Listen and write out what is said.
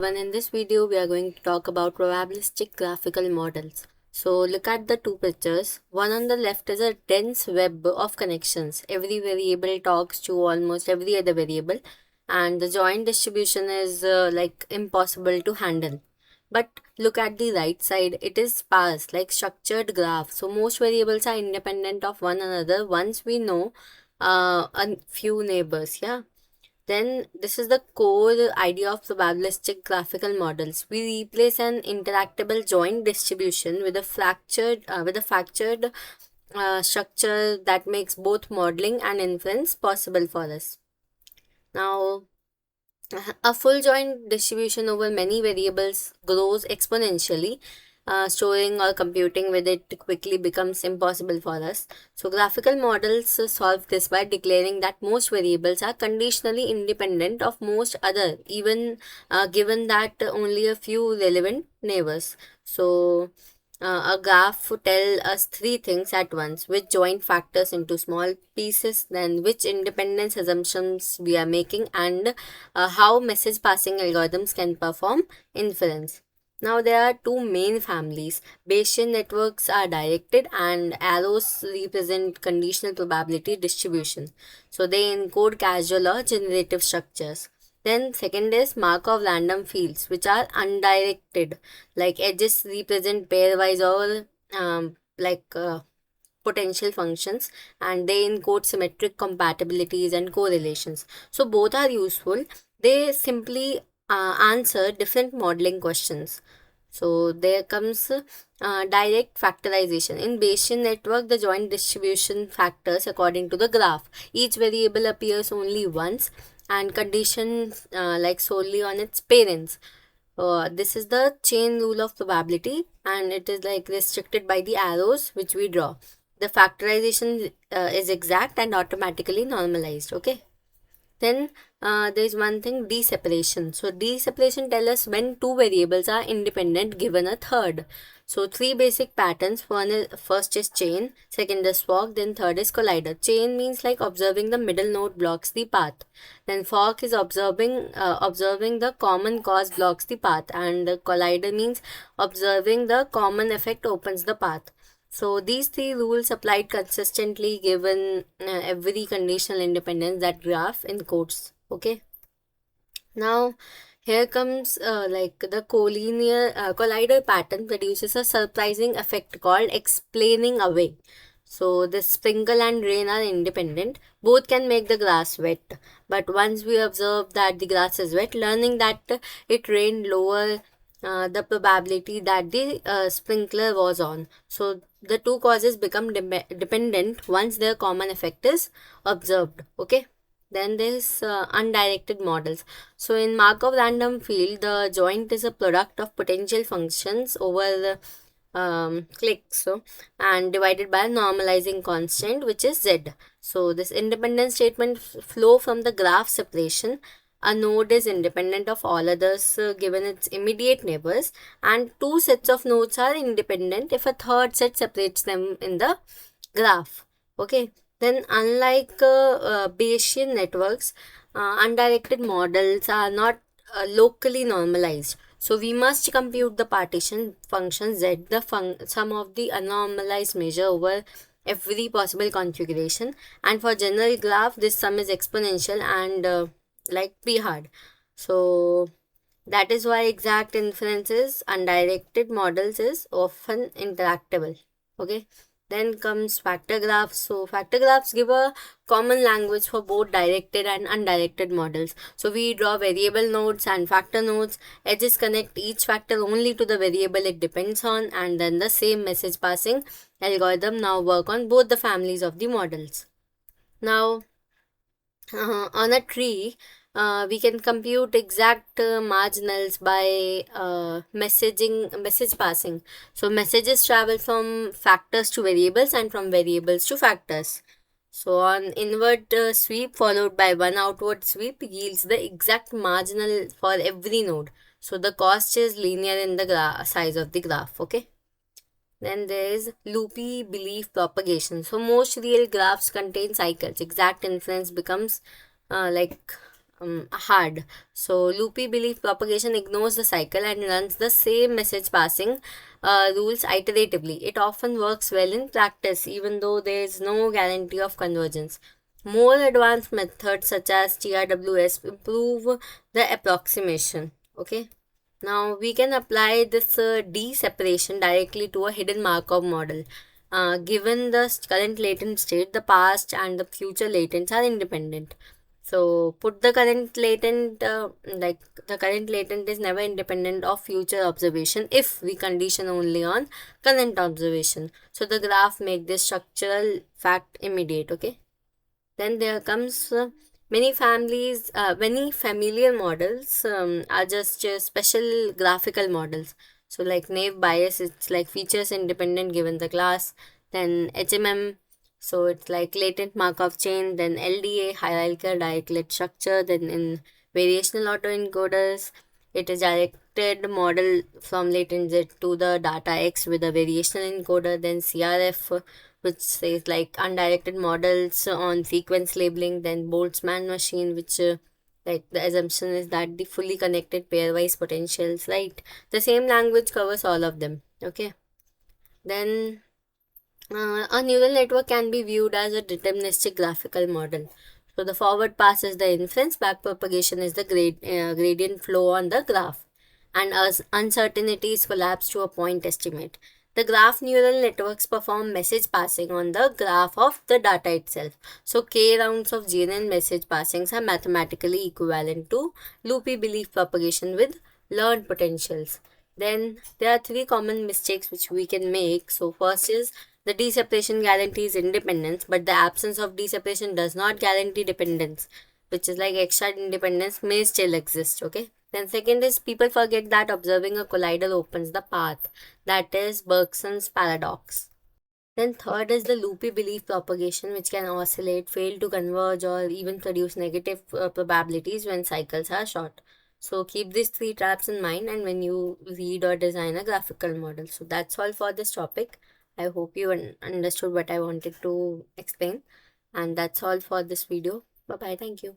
And in this video, we are going to talk about probabilistic graphical models. So look at the two pictures. One on the left is a dense web of connections. Every variable talks to almost every other variable, and the joint distribution is like impossible to handle. But look at the right side, it is sparse, like structured graph. So most variables are independent of one another once we know a few neighbors. Yeah, then this is the core idea of probabilistic graphical models. We replace an interactable joint distribution with a fractured structure that makes both modeling and inference possible for us. Now, a full joint distribution over many variables grows exponentially. Storing or computing with it quickly becomes impossible for us. So, graphical models solve this by declaring that most variables are conditionally independent of most other, even given that only a few relevant neighbors. So, a graph would tell us three things at once: which joint factors into small pieces, then which independence assumptions we are making, and how message passing algorithms can perform inference. Now, there are two main families. Bayesian networks are directed, and arrows represent conditional probability distribution. So, they encode causal or generative structures. Then, second is Markov random fields, which are undirected, like edges represent pairwise or potential functions, and they encode symmetric compatibilities and correlations. So both are useful. They simply answer different modeling questions. So there comes direct factorization. In Bayesian network, the joint distribution factors according to the graph. Each variable appears only once and conditions like solely on its parents. This is the chain rule of probability, and it is like restricted by the arrows which we draw. The factorization is exact and automatically normalized. Okay. Then there is one thing, deseparation. So deseparation tells us when two variables are independent given a third. So three basic patterns. First is chain, second is fork, then third is collider. Chain means like observing the middle node blocks the path. Then fork is observing the common cause blocks the path, and collider means observing the common effect opens the path. So these three rules applied consistently given every conditional independence that graph encodes. Okay. Now here comes the collider pattern produces a surprising effect called explaining away. So the sprinkle and rain are independent. Both can make the grass wet. But once we observe that the grass is wet, learning that it rained lower the probability that the sprinkler was on. So the two causes become dependent once their common effect is observed. Okay. Then there's undirected models. So in Markov random field, the joint is a product of potential functions over the clicks, and divided by a normalizing constant which is z. So this independent statement flow from the graph separation. A node is independent of all others given its immediate neighbors, and two sets of nodes are independent if a third set separates them in the graph. Okay. Then, unlike Bayesian networks, undirected models are not locally normalized. So, we must compute the partition function z, the sum of the anormalized measure over every possible configuration. And for general graph, this sum is exponential and like p hard. So, that is why exact inferences, undirected models is often interactable. Okay. Then comes factor graphs. So factor graphs give a common language for both directed and undirected models. So we draw variable nodes and factor nodes. Edges connect each factor only to the variable it depends on, and then the same message passing algorithm now work on both the families of the models. Now on a tree, we can compute exact marginals by message passing. So messages travel from factors to variables and from variables to factors. So on inward sweep followed by one outward sweep yields the exact marginal for every node. So the cost is linear in the size of the graph. Okay. Then there is loopy belief propagation. So most real graphs contain cycles. Exact inference becomes like hard. So loopy belief propagation ignores the cycle and runs the same message passing rules iteratively. It often works well in practice, even though there is no guarantee of convergence. More advanced methods such as TRWS improve the approximation. Okay. Now we can apply this D-separation directly to a hidden Markov model. Given the current latent state, the past and the future latents are independent. So put the current latent, like the current latent is never independent of future observation if we condition only on current observation. So the graph make this structural fact immediate. Okay. Then there comes many familiar models are just special graphical models. So like naive Bayes, it's like features independent given the class. Then HMM, so it's like latent Markov chain. Then LDA, hierarchical dirichlet structure. Then in variational autoencoders, it is directed model from latent Z to the data X with a variational encoder. Then CRF, which says like undirected models on sequence labeling. Then Boltzmann machine, which like the assumption is that the fully connected pairwise potentials, right? The same language covers all of them. Okay. Then a neural network can be viewed as a deterministic graphical model. So the forward pass is the inference, back propagation is the gradient flow on the graph, and as uncertainties collapse to a point estimate. The graph neural networks perform message passing on the graph of the data itself. So k rounds of GNN message passings are mathematically equivalent to loopy belief propagation with learned potentials. Then there are three common mistakes which we can make. So first is the deseparation guarantees independence, but the absence of deseparation does not guarantee dependence, which is like extra independence may still exist. Okay. Then second is people forget that observing a collider opens the path. That is Bergson's paradox. Then third is the loopy belief propagation, which can oscillate, fail to converge, or even produce negative probabilities when cycles are short. So keep these three traps in mind and when you read or design a graphical model. So that's all for this topic. I hope you understood what I wanted to explain. And that's all for this video. Bye bye. Thank you.